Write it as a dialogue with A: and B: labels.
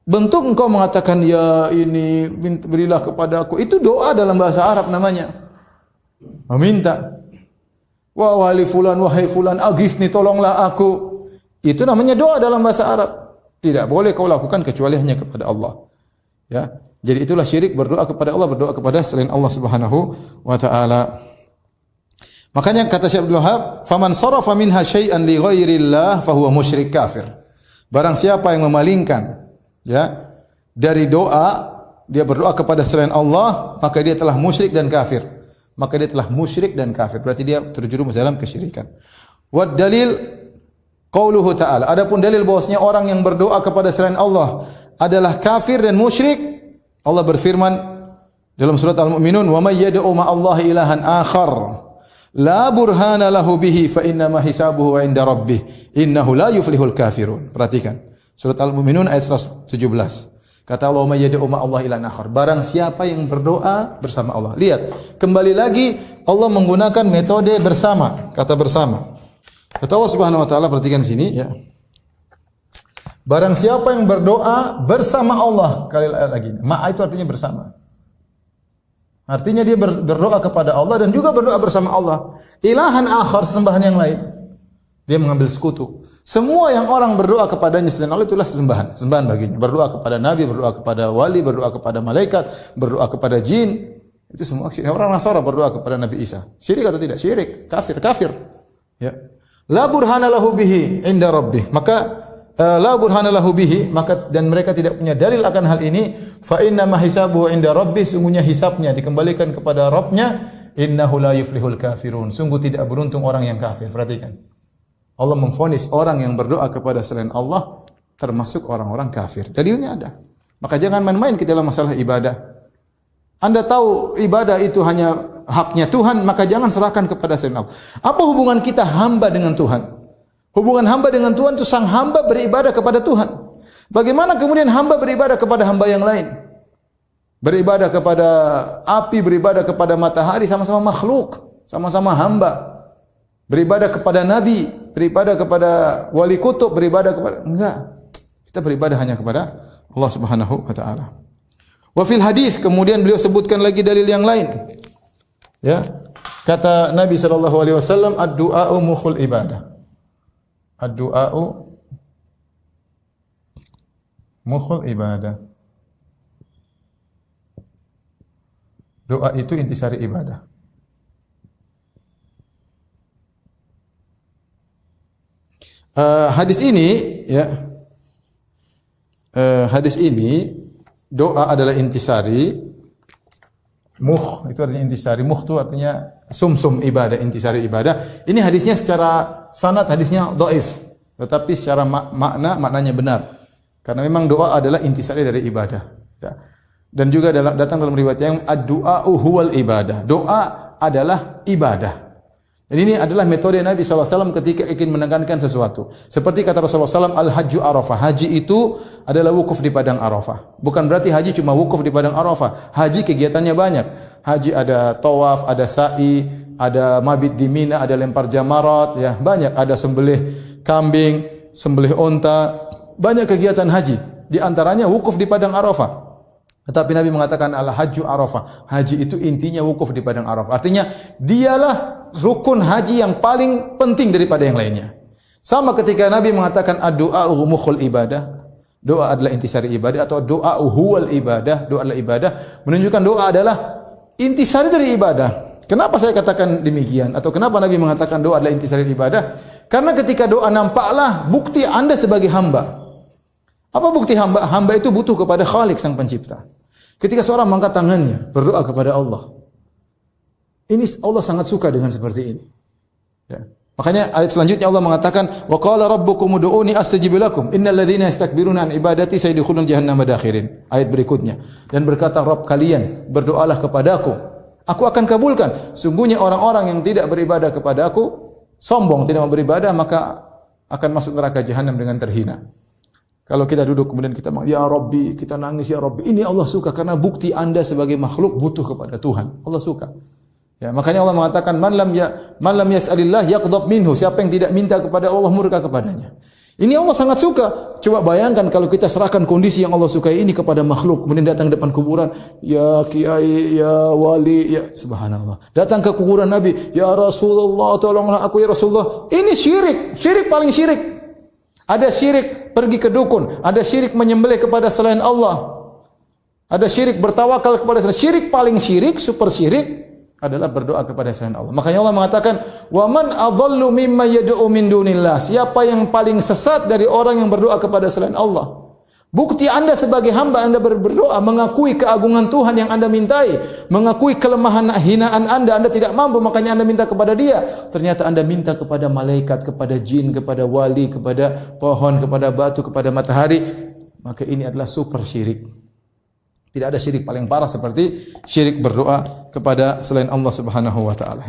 A: Bentuk engkau mengatakan ya ini berilah kepada aku, itu doa dalam bahasa Arab namanya. Meminta. Wahai fulan, aghithni, tolonglah aku. Itu namanya doa dalam bahasa Arab. Tidak boleh kau lakukan kecuali hanya kepada Allah. Ya. Jadi itulah syirik, berdoa kepada Allah, berdoa kepada selain Allah Subhanahu wa taala. Makanya kata Syekh Abdul Wahab, "Faman sarafa minha syai'an li ghairillah fa huwa musyrik kafir." Barang siapa yang memalingkan ya dari doa, dia berdoa kepada selain Allah, maka dia telah musyrik dan kafir. Maka dia telah musyrik dan kafir. Berarti dia terjerumus dalam kesyirikan. Wad dalil qauluhu ta'ala. Adapun dalil bahwasanya orang yang berdoa kepada selain Allah adalah kafir dan musyrik, Allah berfirman dalam surat Al-Mu'minun, "Wa may yad'u ma'allahi ilahan akhar la burhana lahu bihi fa inna ma hisabuhu 'inda rabbih innahu la yuflihul kafirun." Perhatikan. Surat Al-Mu'minun ayat 117. Kata Allah, "May yad'u ma'allahi ilahan akhar." Barang siapa yang berdoa bersama Allah. Lihat, kembali lagi Allah menggunakan metode bersama, kata bersama. Kata Allah Subhanahu wa taala, perhatikan sini ya. Barang siapa yang berdoa bersama Allah, kali lagi. Ma'a itu artinya bersama. Artinya dia berdoa kepada Allah dan juga berdoa bersama Allah. Ilahan akhar, sesembahan yang lain. Dia mengambil sekutu. Semua yang orang berdoa kepadanya selain Allah itulah sesembahan, sembahan baginya. Berdoa kepada nabi, berdoa kepada wali, berdoa kepada malaikat, berdoa kepada jin. Itu semua syirik. Orang Nasara berdoa kepada Nabi Isa. Syirik atau tidak? Syirik, kafir. Ya. La burhana lahu bihi inda rabbih. Maka la burhana lahu bihi, maka dan mereka tidak punya dalil akan hal ini, fa inna ma hisabuhu inda rabbih, sungguhnya hisabnya dikembalikan kepada Rabbnya, innahu la yuflihul kafirun, sungguh tidak beruntung orang yang kafir. Perhatikan. Allah memvonis orang yang berdoa kepada selain Allah termasuk orang-orang kafir. Dalilnya ada. Maka jangan main-main kita dalam masalah ibadah. Anda tahu ibadah itu hanya haknya Tuhan, maka jangan serahkan kepada selain Allah. Apa hubungan kita hamba dengan Tuhan? Hubungan hamba dengan Tuhan itu sang hamba beribadah kepada Tuhan. Bagaimana kemudian hamba beribadah kepada hamba yang lain? Beribadah kepada api, beribadah kepada matahari, sama-sama makhluk, sama-sama hamba. Beribadah kepada nabi, beribadah kepada wali kutub, beribadah kepada enggak. Kita beribadah hanya kepada Allah Subhanahu wa taala. Wa fil hadis, kemudian beliau sebutkan lagi dalil yang lain. Ya. Kata Nabi sallallahu alaihi wasallam, ad-du'a'u mukhul ibadah. Ad-du'a'u mukhul ibadah. Doa itu intisari ibadah. Hadis ini ya. Hadis ini doa adalah intisari. Mukh itu artinya intisari. Mukh itu artinya sumsum ibadah, intisari ibadah. Ini hadisnya secara sanad hadisnya dhaif, tetapi secara maknanya benar. Karena memang doa adalah intisari dari ibadah, ya. Dan juga datang dalam riwayat yang ad-du'a'u huwal ibadah. Doa adalah ibadah. Dan ini adalah metode Nabi SAW ketika ingin menekankan sesuatu. Seperti kata Rasulullah SAW, al-hajju arafah. Haji itu adalah wukuf di padang Arafah. Bukan berarti haji cuma wukuf di padang Arafah. Haji kegiatannya banyak. Haji ada tawaf, ada sa'i, ada mabit di Mina, ada lempar jamarat, ya banyak. Ada sembelih kambing, sembelih onta. Banyak kegiatan haji. Di antaranya wukuf di padang Arafah. Tetapi Nabi mengatakan al-hajju arafah. Haji itu intinya wukuf di padang Arafah. Artinya dialah rukun haji yang paling penting daripada yang lainnya. Sama ketika Nabi mengatakan ad-du'a'u mukhul ibadah. Doa adalah intisari ibadah atau doa'u huwal ibadah. Doa adalah ibadah. Menunjukkan doa adalah intisari dari ibadah. Kenapa saya katakan demikian? Atau kenapa Nabi mengatakan doa adalah intisari ibadah? Karena ketika doa nampaklah bukti Anda sebagai hamba. Apa bukti hamba? Hamba itu butuh kepada Khalik sang pencipta. Ketika seorang mengangkat tangannya berdoa kepada Allah, ini Allah sangat suka dengan seperti ini. Ya. Makanya ayat selanjutnya Allah mengatakan, wa qala rabbukum ud'uni astajib lakum innal ladzina yastakbiruna an ibadati sayadkhuluna jahannama dakhirin. Ayat berikutnya, dan berkata Rabb kalian berdoalah kepadaku, aku akan kabulkan. Sungguhnya orang-orang yang tidak beribadah kepadaku sombong, tidak mau beribadah, maka akan masuk neraka jahanam dengan terhina. Kalau kita duduk kemudian kita ya Rabbi, kita nangis ya Rabbi. Ini Allah suka karena bukti Anda sebagai makhluk butuh kepada Tuhan. Allah suka. Ya, makanya Allah mengatakan man lam yas'alillah yaghdab minhu. Siapa yang tidak minta kepada Allah murka kepadanya. Ini Allah sangat suka. Coba bayangkan kalau kita serahkan kondisi yang Allah sukai ini kepada makhluk, kemudian datang depan kuburan, ya kiai, ya wali, ya subhanallah. Datang ke kuburan Nabi, ya Rasulullah, tolonglah aku ya Rasulullah. Ini syirik paling syirik. Ada syirik pergi ke dukun, ada syirik menyembelih kepada selain Allah. Ada syirik bertawakal kepada selain. Syirik paling syirik, super syirik adalah berdoa kepada selain Allah. Makanya Allah mengatakan, "Wa man adhallu mimma yad'u min dunillah." Siapa yang paling sesat dari orang yang berdoa kepada selain Allah? Bukti Anda sebagai hamba, Anda berdoa mengakui keagungan Tuhan yang Anda mintai, mengakui kelemahan hinaan Anda tidak mampu, makanya Anda minta kepada Dia. Ternyata Anda minta kepada malaikat, kepada jin, kepada wali, kepada pohon, kepada batu, kepada matahari. Maka ini adalah super syirik. Tidak ada syirik paling parah seperti syirik berdoa kepada selain Allah Subhanahu wa taala.